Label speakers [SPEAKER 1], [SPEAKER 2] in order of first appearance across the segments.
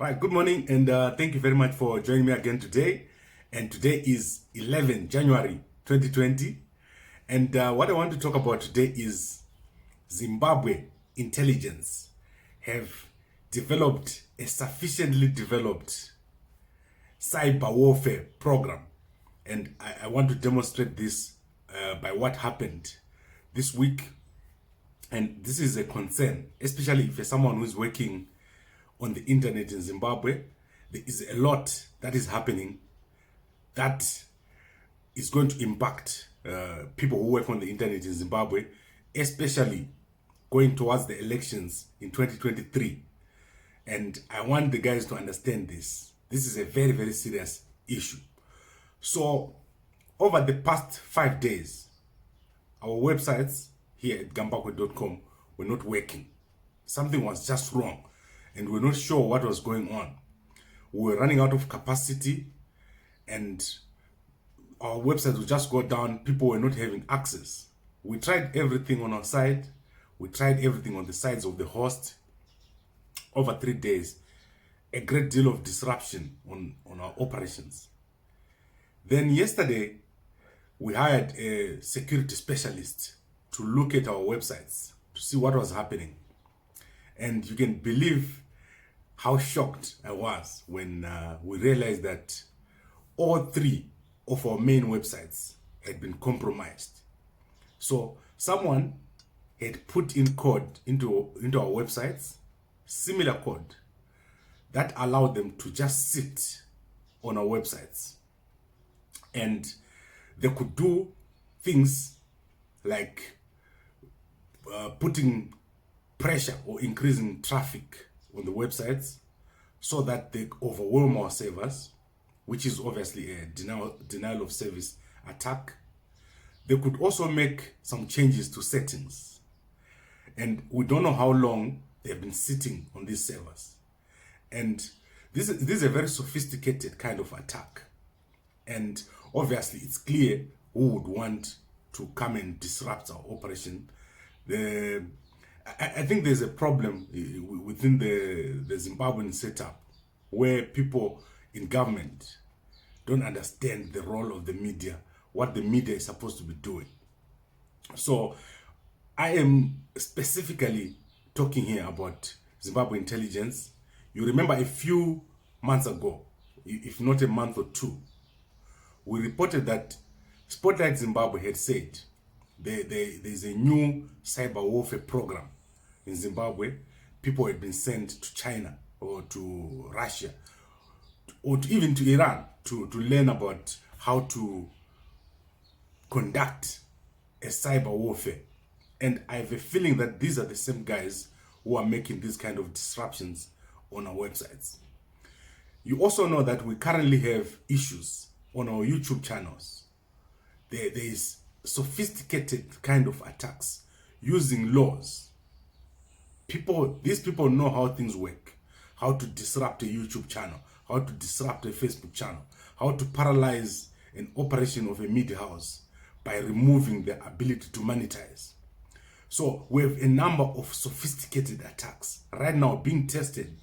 [SPEAKER 1] Right, good morning, and thank you very much for joining me again today. And today is 11 January 2020. And what I want to talk about today is Zimbabwe intelligence have developed a sufficiently developed cyber warfare program. And I want to demonstrate this by what happened this week. And this is a concern, especially if you're someone who's working on the internet in Zimbabwe. There is a lot that is happening that is going to impact people who work on the internet in Zimbabwe, especially going towards the elections in 2023. And I want the guys to understand this. This is a very, very serious issue. So over the past 5 days, our websites here at Gambakwe.com were not working. Something was just wrong, and we're not sure what was going on. We were running out of capacity, and our website would just go down. People were not having access. We tried everything on our side. We tried everything on the sides of the host. Over 3 days, a great deal of disruption on our operations. Then yesterday, we hired a security specialist to look at our websites to see what was happening. And you can believe how shocked I was when we realized that all 3 of our main websites had been compromised. So someone had put in code into our websites, similar code, that allowed them to just sit on our websites. And they could do things like putting pressure or increasing traffic on the websites so that they overwhelm our servers, which is obviously a denial of service attack. They could also make some changes to settings. And we don't know how long they've been sitting on these servers. And this is a very sophisticated kind of attack. And obviously it's clear who would want to come and disrupt our operation. I think there's a problem within the Zimbabwean setup where people in government don't understand the role of the media, what the media is supposed to be doing. So I am specifically talking here about Zimbabwe intelligence. You remember a few months ago, if not a month or 2, we reported that Spotlight Zimbabwe had said there's a new cyber warfare program in Zimbabwe. People had been sent to China or to Russia or even to Iran to learn about how to conduct a cyber warfare. And I have a feeling that these are the same guys who are making these kind of disruptions on our websites. You also know that we currently have issues on our YouTube channels. There is sophisticated kind of attacks using laws. These people know how things work, how to disrupt a YouTube channel, how to disrupt a Facebook channel, how to paralyze an operation of a media house by removing the ability to monetize. So we have a number of sophisticated attacks right now being tested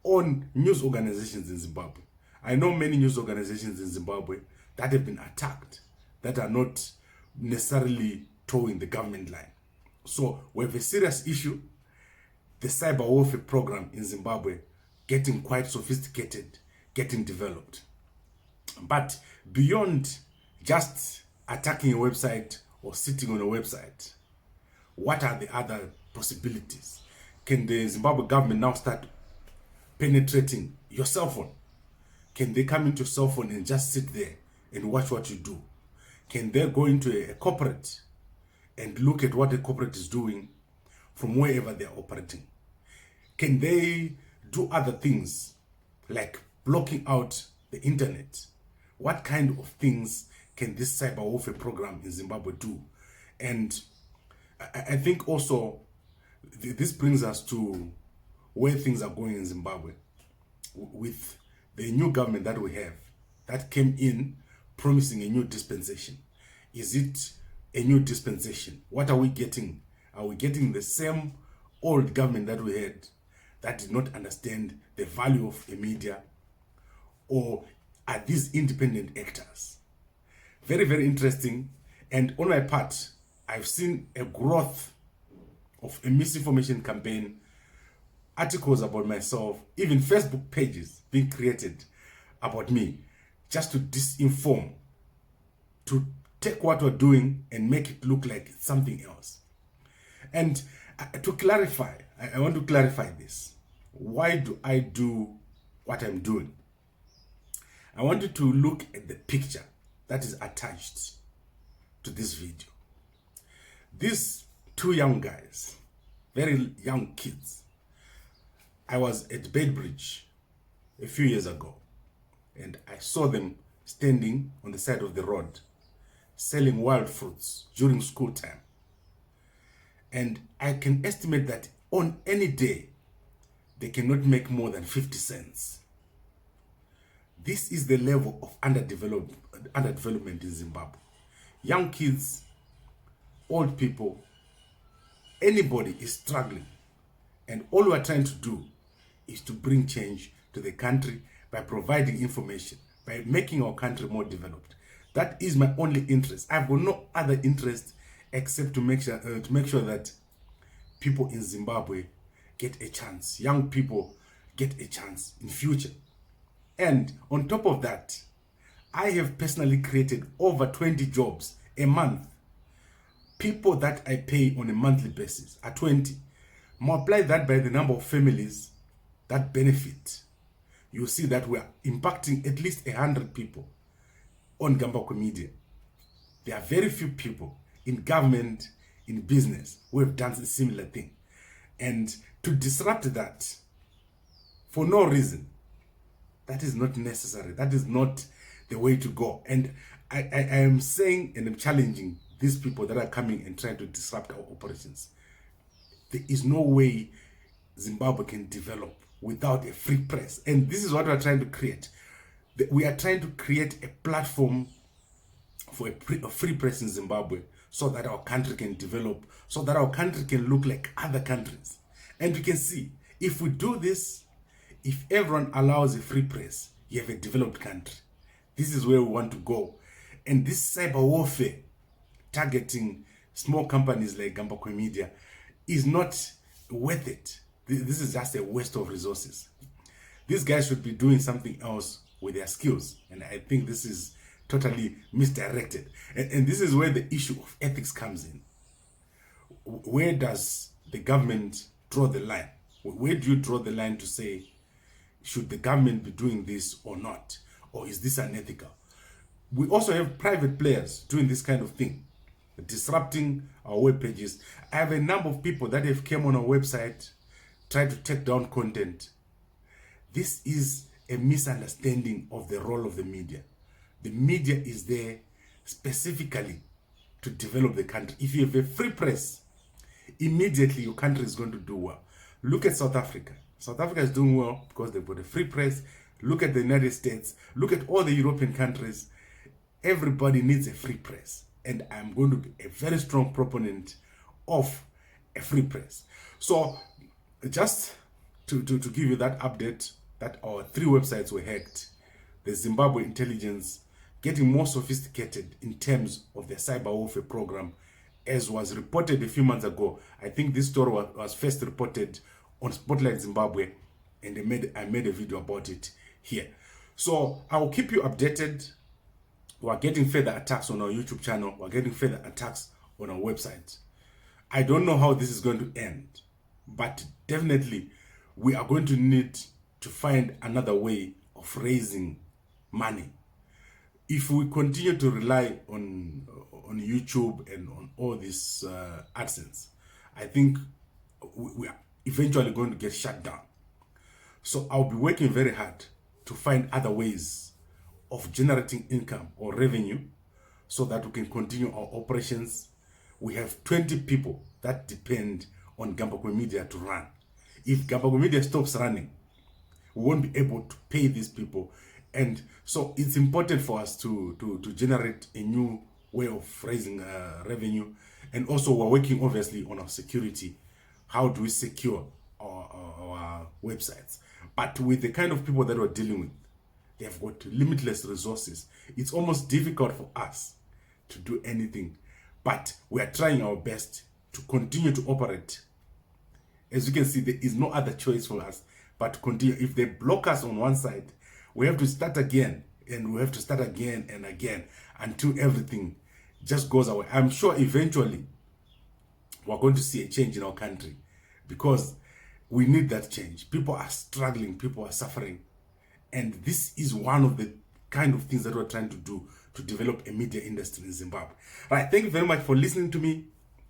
[SPEAKER 1] on news organizations in Zimbabwe. I know many news organizations in Zimbabwe that have been attacked, that are not necessarily towing the government line. So we have a serious issue. The cyber warfare program in Zimbabwe getting quite sophisticated, getting developed. But beyond just attacking a website or sitting on a website, what are the other possibilities? Can the Zimbabwe government now start penetrating your cell phone? Can they come into your cell phone and just sit there and watch what you do? Can they go into a corporate and look at what the corporate is doing from wherever they're operating? Can they do other things like blocking out the internet? What kind of things can this cyber warfare program in Zimbabwe do? And I think also this brings us to where things are going in Zimbabwe with the new government that we have that came in promising a new dispensation. Is it a new dispensation? What are we getting? Are we getting the same old government that we had that did not understand the value of a media, or are these independent actors? Very, very interesting. And on my part, I've seen a growth of a misinformation campaign, articles about myself, even Facebook pages being created about me, just to disinform, to take what we're doing and make it look like it's something else. And to clarify, I want to clarify this. Why do I do what I'm doing? I want you to look at the picture that is attached to this video. These two young guys, very young kids, I was at Bedbridge a few years ago, and I saw them standing on the side of the road selling wild fruits during school time. And I can estimate that on any day, they cannot make more than 50 cents. This is the level of underdevelopment in Zimbabwe. Young kids, old people, anybody is struggling. And all we are trying to do is to bring change to the country by providing information, by making our country more developed. That is my only interest. I've got no other interest except to make sure that people in Zimbabwe get a chance. Young people get a chance in future. And on top of that, I have personally created over 20 jobs a month. People that I pay on a monthly basis are 20. Multiply that by the number of families that benefit. You see that we are impacting at least 100 people on Gambakwe Media. There are very few people in government, in business, who have done a similar thing. And to disrupt that for no reason, that is not necessary. That is not the way to go. And I am saying and I'm challenging these people that are coming and trying to disrupt our operations. There is no way Zimbabwe can develop without a free press. And this is what we are trying to create. We are trying to create a platform for a free press in Zimbabwe so that our country can develop, so that our country can look like other countries. And we can see, if we do this, if everyone allows a free press, you have a developed country. This is where we want to go. And this cyber warfare targeting small companies like Gambakwe Media is not worth it. This is just a waste of resources. These guys should be doing something else with their skills. And I think this is totally misdirected. And this is where the issue of ethics comes in. Where does the government draw the line? Where do you draw the line to say, should the government be doing this or not? Or is this unethical? We also have private players doing this kind of thing, disrupting our web pages. I have a number of people that have come on our website, tried to take down content. This is a misunderstanding of the role of the media. The media is there specifically to develop the country. If you have a free press, immediately your country is going to do well. Look at South Africa. South Africa is doing well because they've got a free press. Look at the United States. Look at all the European countries. Everybody needs a free press. And I'm going to be a very strong proponent of a free press. So just to give you that update, that our 3 websites were hacked, the Zimbabwe intelligence getting more sophisticated in terms of the cyber warfare program, as was reported a few months ago. I think this story was first reported on Spotlight Zimbabwe, and I made a video about it here. So I will keep you updated. We are getting further attacks on our YouTube channel. We are getting further attacks on our website. I don't know how this is going to end, but definitely we are going to need to find another way of raising money. If we continue to rely on YouTube and on all this AdSense, I think we are eventually going to get shut down. So I'll be working very hard to find other ways of generating income or revenue so that we can continue our operations. We have 20 people that depend on Gambakwe Media to run. If Gambakwe Media stops running, we won't be able to pay these people. And so it's important for us to generate a new way of raising revenue. And also we're working obviously on our security. How do we secure our websites. But with the kind of people that we're dealing with, they have got limitless resources. It's almost difficult for us to do anything. But we are trying our best to continue to operate. As you can see, there is no other choice for us but to continue. If they block us on one side, we have to start again, and we have to start again and again until everything just goes away. I'm sure eventually we're going to see a change in our country, because we need that change. People are struggling, people are suffering, and this is one of the kind of things that we're trying to do to develop a media industry in Zimbabwe. Right, thank you very much for listening to me.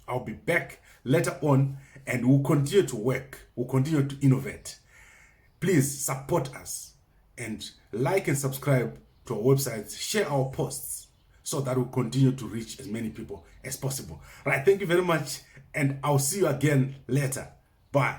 [SPEAKER 1] I'll be back later on, and we'll continue to work, we'll continue to innovate. Please support us and like and subscribe to our websites, share our posts, so that we'll continue to reach as many people as possible. Right, thank you very much, and I'll see you again later. Bye.